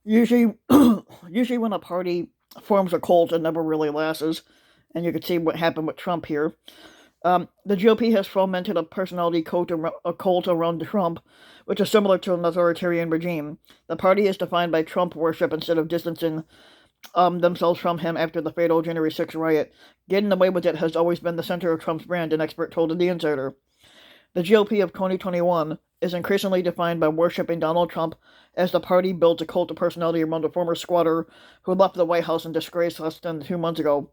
Usually, usually when a party forms a cult, it never really lasts, and you can see what happened with Trump here. The GOP has fomented a personality cult around Trump, which is similar to an authoritarian regime. The party is defined by Trump worship instead of distancing themselves from him after the fatal January 6th riot. Getting away with it has always been the center of Trump's brand, an expert told The Insider. The GOP of 2021 is increasingly defined by worshipping Donald Trump as the party builds a cult of personality around a former squatter who left the White House in disgrace less than 2 months ago.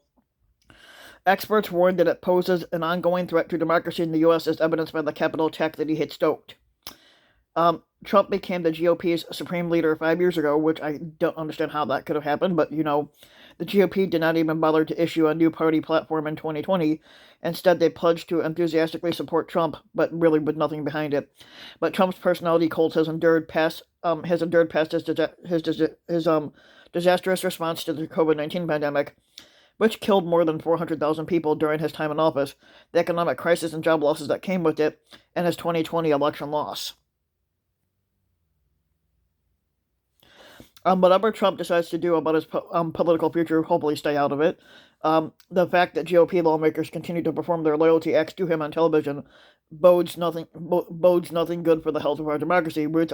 Experts warned that it poses an ongoing threat to democracy in the U.S., as evidenced by the Capitol attack that he had stoked. Trump became the GOP's supreme leader 5 years ago, which I don't understand how that could have happened, but the GOP did not even bother to issue a new party platform in 2020. Instead, they pledged to enthusiastically support Trump, but really with nothing behind it. But Trump's personality cult has endured past his disastrous response to the COVID-19 pandemic, which killed more than 400,000 people during his time in office, the economic crisis and job losses that came with it, and his 2020 election loss. Whatever Trump decides to do about his political future, hopefully stay out of it. The fact that GOP lawmakers continue to perform their loyalty acts to him on television bodes nothing good for the health of our democracy. Ruth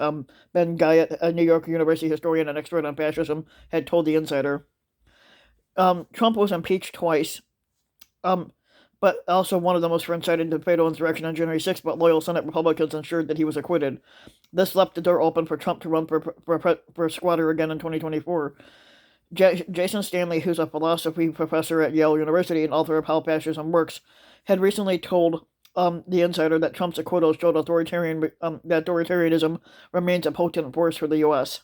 Ben Guyot, a New York University historian and expert on fascism, had told The Insider. Trump was impeached twice, but also one of them was for inciting the fatal insurrection on January 6th, but loyal Senate Republicans ensured that he was acquitted. This left the door open for Trump to run for squatter again in 2024. Jason Stanley, who's a philosophy professor at Yale University and author of How Fascism Works, had recently told The Insider that Trump's acquittal showed that authoritarianism remains a potent force for the U.S.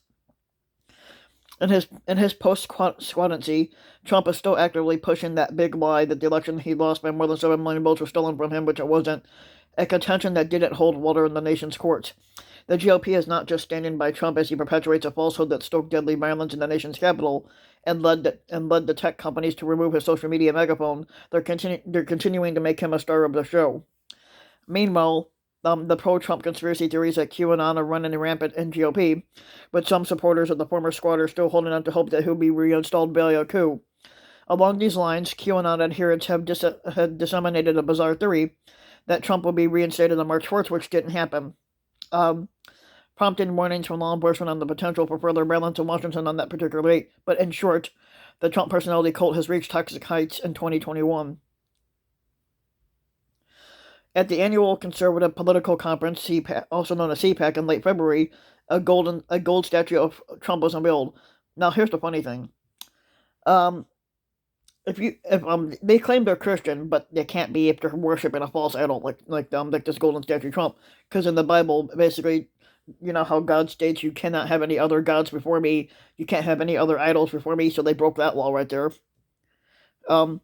In his post-squattency, Trump is still actively pushing that big lie that the election he lost by more than 7 million votes was stolen from him, which it wasn't, a contention that didn't hold water in the nation's courts. The GOP is not just standing by Trump as he perpetuates a falsehood that stoked deadly violence in the nation's capital and led the tech companies to remove his social media megaphone. They're continuing to make him a star of the show. Meanwhile, the pro-Trump conspiracy theories that QAnon are running rampant in GOP, with some supporters of the former squatter still holding on to hope that he'll be reinstalled via a coup. Along these lines, QAnon adherents have disseminated a bizarre theory that Trump will be reinstated on March 4th, which didn't happen, prompting warnings from law enforcement on the potential for further violence in Washington on that particular date. But in short, the Trump personality cult has reached toxic heights in 2021. At the annual Conservative Political Conference, CPAC, also known as CPAC, in late February, a gold statue of Trump was unveiled. Now, here's the funny thing. If they claim they're Christian, but they can't be if they're worshiping a false idol like this golden statue of Trump, because in the Bible, basically, you know how God states you cannot have any other gods before me, you can't have any other idols before me, so they broke that law right there. Um,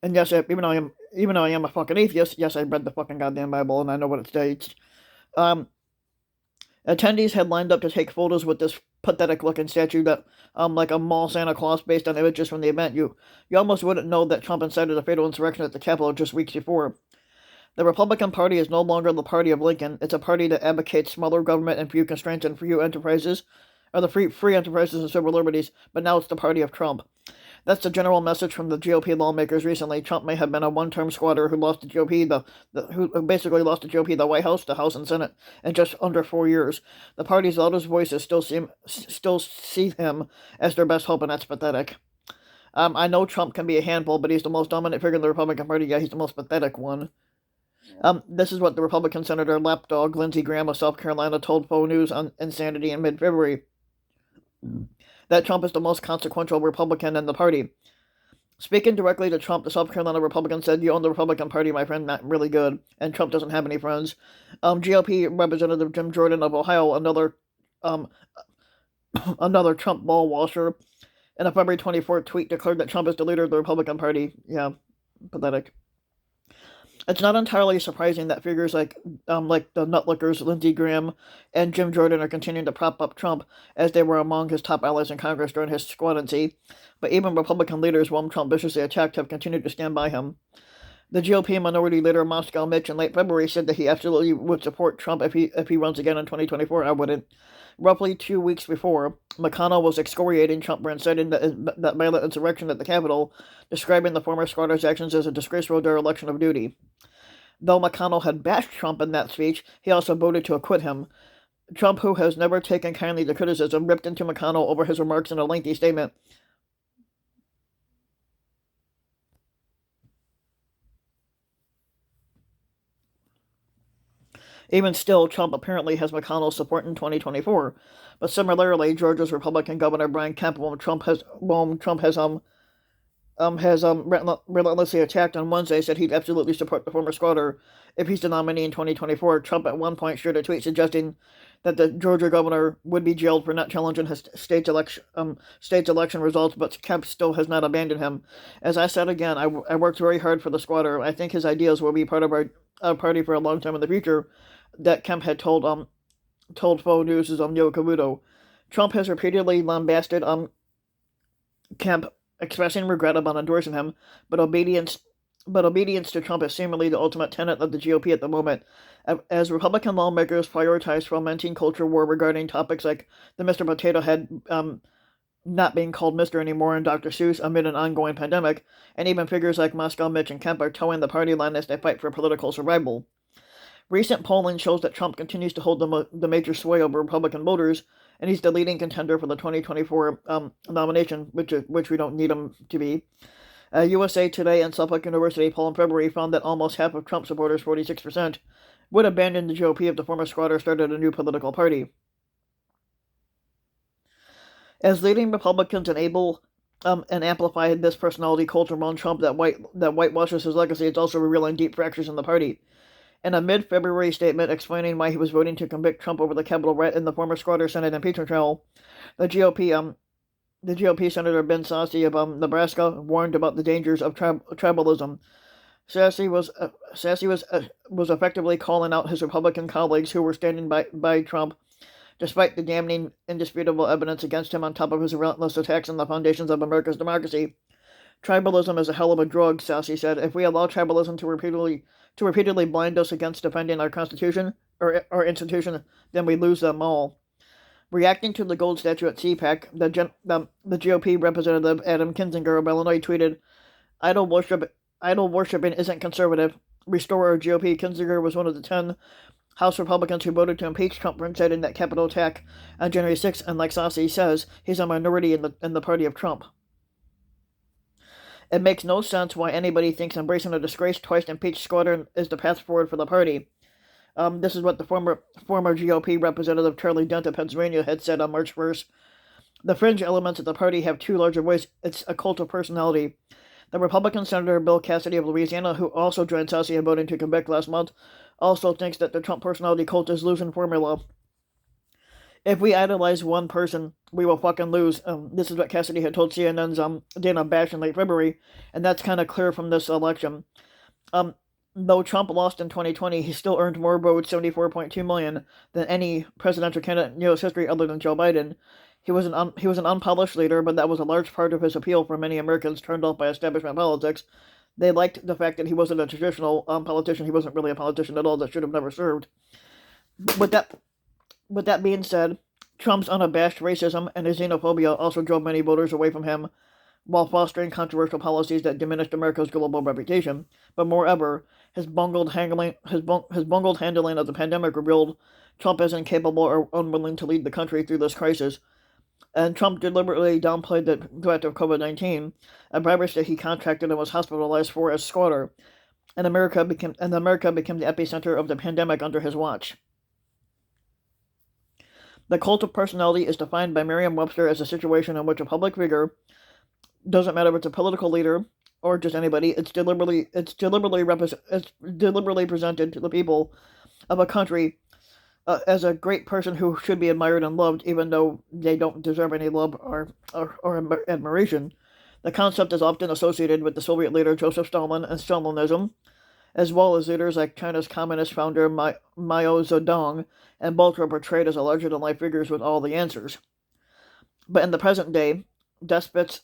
and yes, even though I am a fucking atheist, yes, I read the fucking goddamn Bible and I know what it states. Attendees had lined up to take photos with this pathetic-looking statue that, like a mall Santa Claus based on images from the event. You almost wouldn't know that Trump incited a fatal insurrection at the Capitol just weeks before. The Republican Party is no longer the party of Lincoln. It's a party that advocates smaller government and few constraints and few enterprises, or the free enterprises and civil liberties, but now it's the party of Trump. That's the general message from the GOP lawmakers recently. Trump may have been a one-term squatter who lost the GOP, who basically lost the GOP, the White House, the House, and Senate in just under 4 years. The party's loudest voices still see him as their best hope, and that's pathetic. I know Trump can be a handful, but he's the most dominant figure in the Republican Party. Yeah, he's the most pathetic one. This is what the Republican Senator lapdog Lindsey Graham of South Carolina told Faux News on Insanity in mid-February. That Trump is the most consequential Republican in the party. Speaking directly to Trump, the South Carolina Republican said, "You own the Republican Party, my friend, not really good." And Trump doesn't have any friends. GOP Representative Jim Jordan of Ohio, another Trump ball washer, in a February 24th tweet declared that Trump is the leader of the Republican Party. Yeah, pathetic. It's not entirely surprising that figures like the nutlickers Lindsey Graham and Jim Jordan are continuing to prop up Trump, as they were among his top allies in Congress during his squattency. But even Republican leaders, whom Trump viciously attacked, have continued to stand by him. The GOP minority leader Moscow Mitch in late February said that he absolutely would support Trump if he runs again in 2024. I wouldn't. Roughly 2 weeks before, McConnell was excoriating Trump for inciting that violent insurrection at the Capitol, describing the former squatter's actions as a disgraceful dereliction of duty. Though McConnell had bashed Trump in that speech, he also voted to acquit him. Trump, who has never taken kindly to criticism, ripped into McConnell over his remarks in a lengthy statement. Even still, Trump apparently has McConnell's support in 2024. But similarly, Georgia's Republican Governor Brian Kemp, whom Trump has relentlessly attacked on Wednesday, said he'd absolutely support the former squatter if he's the nominee in 2024. Trump at one point shared a tweet suggesting that the Georgia governor would be jailed for not challenging his state's election results, but Kemp still has not abandoned him. As I said again, I worked very hard for the squatter. I think his ideas will be part of our party for a long time in the future. That Kemp had told Faux News' Yo Cavuto. Trump has repeatedly lambasted Kemp, expressing regret about endorsing him, but obedience to Trump is seemingly the ultimate tenet of the GOP at the moment. As Republican lawmakers prioritize fomenting culture war regarding topics like the Mr. Potato Head not being called Mr. anymore and Dr. Seuss amid an ongoing pandemic, and even figures like Moscow Mitch and Kemp are towing the party line as they fight for political survival. Recent polling shows that Trump continues to hold the major sway over Republican voters, and he's the leading contender for the 2024 nomination, which we don't need him to be. USA Today and Suffolk University poll in February found that almost half of Trump supporters, 46%, would abandon the GOP if the former squatter started a new political party. As leading Republicans enable and amplify this personality culture around Trump that whitewashes his legacy, it's also revealing deep fractures in the party. In a mid-February statement explaining why he was voting to convict Trump over the Capitol riot in the former squatter Senate impeachment trial, the GOP Senator Ben Sasse of Nebraska warned about the dangers of tribalism. Sasse was effectively calling out his Republican colleagues who were standing by Trump, despite the damning, indisputable evidence against him on top of his relentless attacks on the foundations of America's democracy. Tribalism is a hell of a drug, Sasse said. If we allow tribalism to repeatedly blind us against defending our Constitution or our institution, then we lose them all. Reacting to the gold statue at CPAC, the GOP representative Adam Kinzinger of Illinois tweeted, Idol worshiping isn't conservative. Restorer GOP Kinzinger was one of the 10 House Republicans who voted to impeach Trump for inciting that Capitol attack on January 6th, and like Sasse says, he's a minority in the party of Trump. It makes no sense why anybody thinks embracing a disgraced, twice-impeached squatter is the path forward for the party. This is what the former GOP representative Charlie Dent of Pennsylvania had said on March 1st. The fringe elements of the party have too large a voice. It's a cult of personality. The Republican Senator Bill Cassidy of Louisiana, who also joined Sasse in voting to convict last month, also thinks that the Trump personality cult is losing formula. If we idolize one person, we will fucking lose. This is what Cassidy had told CNN's Dana Bash in late February, and that's kind of clear from this election. Though Trump lost in 2020, he still earned more votes, 74.2 million, than any presidential candidate in U.S. history other than Joe Biden. He was an unpolished leader, but that was a large part of his appeal for many Americans turned off by establishment politics. They liked the fact that he wasn't a traditional politician. He wasn't really a politician at all. That should have never served. With that being said, Trump's unabashed racism and his xenophobia also drove many voters away from him, while fostering controversial policies that diminished America's global reputation. But moreover, his bungled handling of the pandemic revealed Trump as incapable or unwilling to lead the country through this crisis. And Trump deliberately downplayed the threat of COVID-19, a virus that he contracted and was hospitalized for as squatter, and America became the epicenter of the pandemic under his watch. The cult of personality is defined by Merriam-Webster as a situation in which a public figure, doesn't matter if it's a political leader or just anybody, it's deliberately presented to the people of a country as a great person who should be admired and loved, even though they don't deserve any love or admiration. The concept is often associated with the Soviet leader Joseph Stalin and Stalinism, as well as leaders like China's communist founder Mao Zedong, and both were portrayed as larger-than-life figures with all the answers. But in the present day, despots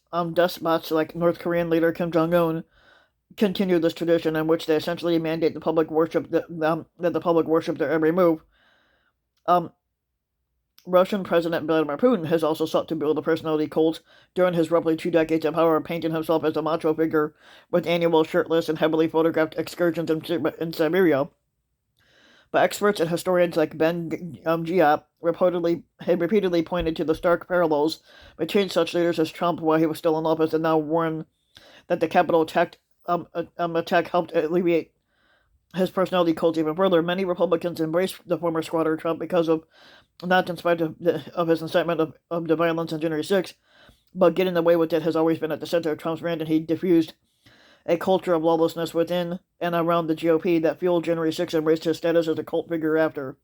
like North Korean leader Kim Jong-un continue this tradition in which they essentially mandate the public worship that the public worship their every move. Um, Russian President Vladimir Putin has also sought to build a personality cult during his roughly 2 decades of power, painting himself as a macho figure with annual shirtless and heavily photographed excursions in Siberia. But experts and historians like Ben Giat have repeatedly pointed to the stark parallels between such leaders as Trump while he was still in office, and now warn that the Capitol attack helped alleviate his personality cult even further. Many Republicans embraced the former squatter Trump because of, not in spite of his incitement of the violence on January 6th, but getting away with it has always been at the center of Trump's brand, and he diffused a culture of lawlessness within and around the GOP that fueled January 6th and raised his status as a cult figure after.